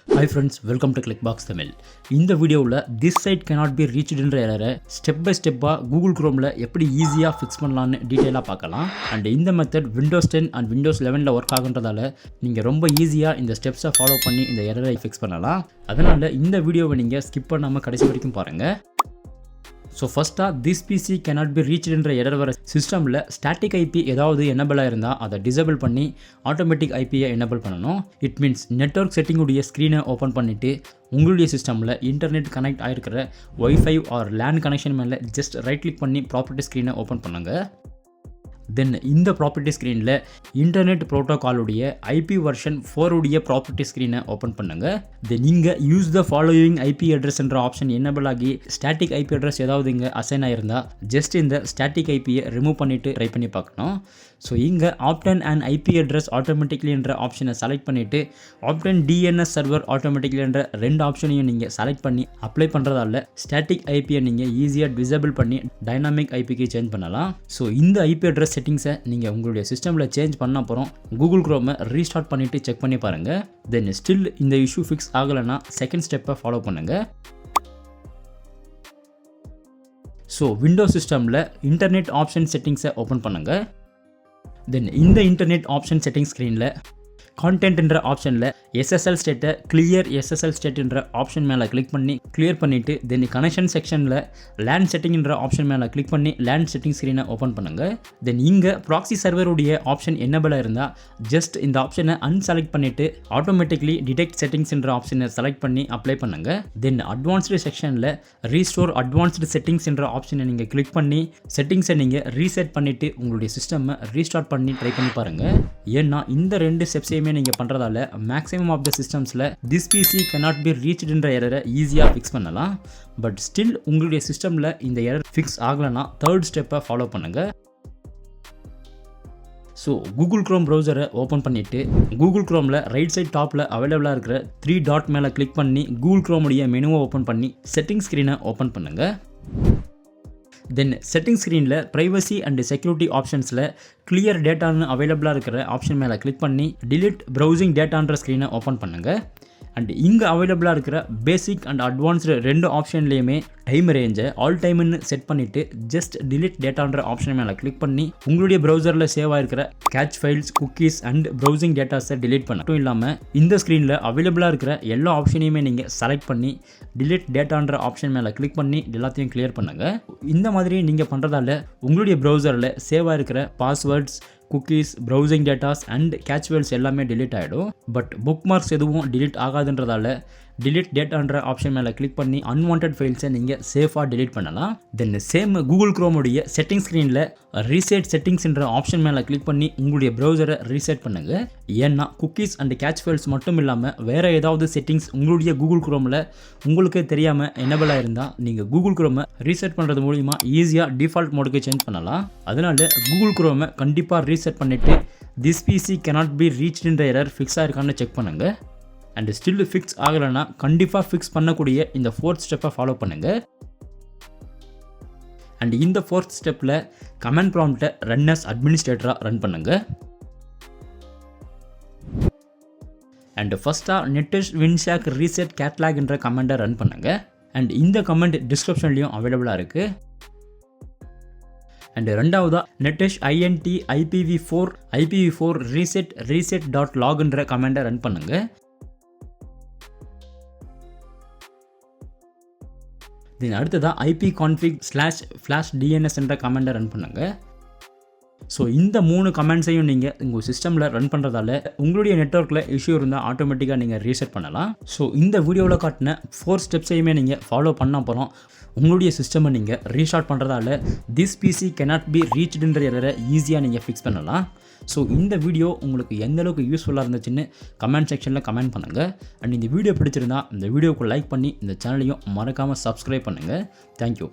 Hi friends, welcome to Clickbox Tamil. இந்த வீடியோவில் this site cannot be reached என்ற எரரை ஸ்டெப் பை ஸ்டெப்பாக கூகுள் குரோமில் எப்படி ஈஸியாக ஃபிக்ஸ் பண்ணலான்னு டீட்டெயிலாக பார்க்கலாம். அண்ட் இந்த method Windows 10 and Windows 11 work ஆகுன்றதால நீங்கள் ரொம்ப ஈஸியாக இந்த ஸ்டெப்ஸை ஃபாலோ பண்ணி இந்த எரரை ஃபிக்ஸ் பண்ணலாம். அதனால் இந்த வீடியோவை நீங்கள் ஸ்கிப் பண்ணாமல் கடைசி வரைக்கும் பாருங்கள். ஸோ ஃபஸ்ட்டாக this PC cannot be reached என்ற எரர் வர சிஸ்டமில் ஸ்டாட்டிக் ஐபி ஏதாவது எனபிளாக இருந்தால் அதை டிசேபிள் பண்ணி ஆட்டோமேட்டிக் ஐபியை எனபிள் பண்ணணும். இட் மீன்ஸ் நெட்வொர்க் செட்டிங்குடைய ஸ்க்ரீனை ஓப்பன் பண்ணிவிட்டு உங்களுடைய சிஸ்டமில் இன்டர்நெட் கனெக்ட் ஆகிருக்கிற ஒய்ஃபை ஆர் லேண்ட் கனெக்ஷன் மேலே ஜஸ்ட் ரைட் கிளிக் பண்ணி ப்ராப்பர்ட்டி ஸ்க்ரீனை ஓப்பன் பண்ணுங்கள். தென் இந்த ப்ராப்பர்ட்டி ஸ்க்ரீனில் இன்டர்நெட் ப்ரோட்டோகாலுடைய ஐபி வெர்ஷன் 4 உடைய ப்ராப்பர்ட்டி ஸ்க்ரீனை ஓப்பன் பண்ணுங்கள். தென் இங்கே use the following IP address என்ற ஆப்ஷன் எனபிள் ஆகி ஸ்டாட்டிக் ஐபி அட்ரஸ் ஏதாவது இங்கே அசைன் ஆகிருந்தால் ஜஸ்ட் இந்த ஸ்டாட்டிக் ஐபியை ரிமூவ் பண்ணிவிட்டு ட்ரை பண்ணி பார்க்கணும். ஸோ இங்கே option and IP address automatically என்ற ஆப்ஷனை செலக்ட் பண்ணிவிட்டு ஆப்டன் டிஎன்எஸ் சர்வர் ஆட்டோமேட்டிக்லி என்ற ரெண்டு ஆப்ஷனையும் நீங்கள் செலக்ட் பண்ணி அப்ளை பண்ணுறதால ஸ்டாட்டிக் ஐபியை நீங்கள் ஈஸியாக டிசேபிள் பண்ணி டைனாமிக் ஐபிக்கு சேஞ்ச் பண்ணலாம். ஸோ இந்த ஐபி அட்ரஸ் செட்டிங்ஸை நீங்கள் உங்களுடைய சிஸ்டமில் சேஞ்ச் பண்ண அப்புறம் கூகுள் குரோமை ரீஸ்டார்ட் பண்ணிவிட்டு செக் பண்ணி பாருங்கள். தென் ஸ்டில் இந்த இஷ்யூ ஃபிக்ஸ் ஆகலைன்னா செகண்ட் ஸ்டெப்பை ஃபாலோ பண்ணுங்கள். ஸோ விண்டோஸ் சிஸ்டமில் இன்டர்நெட் ஆப்ஷன் செட்டிங்ஸை ஓப்பன் பண்ணுங்கள். தென் இந்த இன்டர்நெட் ஆப்ஷன் செட்டிங் ஸ்க்ரீனில் கான்டென்ட் என்ற ஆப்ஷனில் எஸ்எஸ்எல் ஸ்டேட்டை கிளியர் எஸ்எஸ்எல் ஸ்டேட் என்ற ஆப்ஷன் மேலே கிளிக் பண்ணி கிளியர் பண்ணிவிட்டு தென் கனெக்ஷன் செக்ஷனில் லேண்ட் செட்டிங் என்ற ஆப்ஷன் மேலே கிளிக் பண்ணி லேண்ட் செட்டிங் ஸ்க்ரீனை ஓப்பன் பண்ணுங்கள். தென் இங்கே ப்ராக்ஸி சர்வருடைய ஆப்ஷன் என்னபிளாக இருந்தால் ஜஸ்ட் இந்த ஆப்ஷனை அன்செலக்ட் பண்ணிவிட்டு ஆட்டோமேட்டிக்லி டிடெக்ட் செட்டிங்ஸ் என்ற ஆப்ஷனை செலக்ட் பண்ணி அப்ளை பண்ணுங்கள். தென் அட்வான்ஸ்டு செக்ஷனில் ரீஸ்டோர் அட்வான்ஸ்டு செட்டிங்ஸ் என்ற ஆப்ஷனை நீங்கள் கிளிக் பண்ணி செட்டிங்ஸை நீங்கள் ரீசெட் பண்ணிவிட்டு உங்களுடைய சிஸ்டமை ரீஸ்டார்ட் பண்ணி ட்ரை பண்ணி பாருங்கள். ஏன்னா இந்த ரெண்டு ஸ்டெப்ஸையுமே நீங்கள் பண்ணுறதால மேக்ஸிமம் ஆஃப் த சிஸ்டம்ஸில் this PC cannot be reached என்ற எரரை ஈஸியாக ஃபிக்ஸ் பண்ணலாம். பட் ஸ்டில் உங்களுடைய சிஸ்டமில் இந்த எரர் ஃபிக்ஸ் ஆகலைன்னா தேர்ட் ஸ்டெப்பை ஃபாலோ பண்ணுங்கள். ஸோ கூகுள் குரோம் ப்ரௌசரை ஓப்பன் பண்ணிவிட்டு கூகுள் குரோமில் ரைட் சைட் டாப்பில் அவைலபிளாக இருக்கிற 3 டாட் மேலே கிளிக் பண்ணி கூகுள் குரோமுடைய மெனுவை ஓப்பன் பண்ணி செட்டிங் ஸ்க்ரீனை ஓப்பன் பண்ணுங்கள். தென் செட்டிங் ஸ்க்ரீனில் ப்ரைவசி அண்ட் செக்யூரிட்டி ஆப்ஷன்ஸில் கிளியர் டேட்டான்னு அவைலபிளாக இருக்கிற ஆப்ஷன் மேலே கிளிக் பண்ணி டிலீட் ப்ரௌசிங் டேட்டான்ற ஸ்க்ரீனை ஓப்பன் பண்ணுங்கள். அண்ட் இங்கே அவைலபிளாக இருக்கிற பேசிக் அண்ட் அட்வான்ஸ்டு ரெண்டு ஆப்ஷன்லேயுமே டைம் ரேஞ்சை ஆல் டைம்னு செட் பண்ணிவிட்டு ஜஸ்ட் டிலீட் டேட்டான்ற ஆப்ஷன் மேலே கிளிக் பண்ணி உங்களுடைய ப்ரௌசரில் சேவ் ஆகிருக்கிற catch files cookies and browsing டேட்டாஸை டிலீட் பண்ண மட்டும் இல்லாமல் இந்த ஸ்க்ரீனில் அவைலபிளாக இருக்கிற எல்லா ஆப்ஷனையுமே நீங்கள் செலக்ட் பண்ணி டிலீட் டேட்டான்ற ஆப்ஷன் மேலே கிளிக் பண்ணி எல்லாத்தையும் கிளியர் பண்ணுங்கள். இந்த மாதிரி நீங்கள் பண்ணுறதால உங்களுடைய ப்ரௌசரில் சேவ் ஆகிருக்கிற passwords cookies browsing datas and கேட்ச்வேல்ஸ் எல்லாமே டிலீட் ஆகிடும். பட் புக் மார்க்ஸ் எதுவும் டிலீட் ஆகாதுன்றதால டிலீட் டேட்டான்ற ஆப்ஷன் மேலே கிளிக் பண்ணி அன்வான்ட் ஃபைல்ஸை நீங்கள் சேஃபாக டிலீட் பண்ணலாம். தென் சேம் கூகுள் குரோமுடைய செட்டிங் ஸ்க்ரீனில் ரீசெட் செட்டிங்ஸ் என்ற ஆப்ஷன் மேலே கிளிக் பண்ணி உங்களுடைய ப்ரௌசரை ரீசெட் பண்ணுங்கள். ஏன்னா குக்கீஸ் அண்ட் கேட்ச் ஃபைல்ஸ் மட்டும் இல்லாமல் வேறு ஏதாவது செட்டிங்ஸ் உங்களுடைய கூகுள் குரோமில் உங்களுக்கு தெரியாமல் எனபிளாக இருந்தால் நீங்கள் கூகுள் குரோமை ரீசெட் பண்ணுறது மூலிமா ஈஸியாக டிஃபால்ட் மோடுக்கு சேஞ்ச் பண்ணலாம். அதனால் கூகுள் குரோமை கண்டிப்பாக ரீசெட் பண்ணிவிட்டு this PC cannot be reached என்ற எரர் ஃபிக்ஸ் ஆகிருக்கான்னு செக் பண்ணுங்கள். அண்ட் ஸ்டில் ஃபிக்ஸ் ஆகலைன்னா கண்டிப்பாக ஃபிக்ஸ் பண்ணக்கூடிய இந்த ஃபோர்த் ஸ்டெப்பை ஃபாலோ பண்ணுங்கள். அண்ட் இந்த ஃபோர்த் ஸ்டெப்பில் கமெண்ட் ப்ராம்ப்டை ரன் அஸ் அட்மினிஸ்ட்ரேட்டராக ரன் பண்ணுங்கள். அண்ட் ஃபஸ்ட்டாக நெட்டிஷ் வின்ஷாக் ரீசெட் கேட்லாக் என்ற கமெண்ட்டை ரன் பண்ணுங்கள். அண்ட் இந்த கமெண்ட் டிஸ்கிரிப்ஷன்லேயும் அவைலபிளாக இருக்குது. அண்ட் ரெண்டாவதாக நெட்டிஷ் INT IPv4 ரீசெட் டாட் லாக்ன்ற கமெண்ட்டை ரன் பண்ணுங்கள். தென் அடுத்ததாக ipconfig//DNS என்ற கமெண்ட்டை ரன் பண்ணுங்கள். ஸோ இந்த 3 கமெண்ட்ஸையும் நீங்கள் உங்கள் சிஸ்டமில் ரன் பண்ணுறதால உங்களுடைய நெட்வொர்க்கில் இஷ்யூ இருந்தால் ஆட்டோமேட்டிக்காக நீங்கள் ரீசெட் பண்ணலாம். ஸோ இந்த வீடியோவில் காட்டின 4 ஸ்டெப்ஸையுமே நீங்கள் ஃபாலோ பண்ண அப்புறம் உங்களுடைய சிஸ்டமை நீங்கள் ரீஸ்டார்ட் பண்ணுறதால this PC cannot be reached என்ற எரரை ஈஸியாக நீங்கள் ஃபிக்ஸ் பண்ணலாம். ஸோ இந்த வீடியோ உங்களுக்கு எந்த அளவுக்கு யூஸ்ஃபுல்லாக இருந்துச்சுன்னு கமெண்ட் செக்ஷனில் கமெண்ட் பண்ணுங்கள். அண்ட் இந்த வீடியோ பிடிச்சிருந்தா இந்த வீடியோவுக்கு லைக் பண்ணி இந்த சேனலையும் மறக்காமல் சப்ஸ்கிரைப் பண்ணுங்கள். தேங்க்யூ.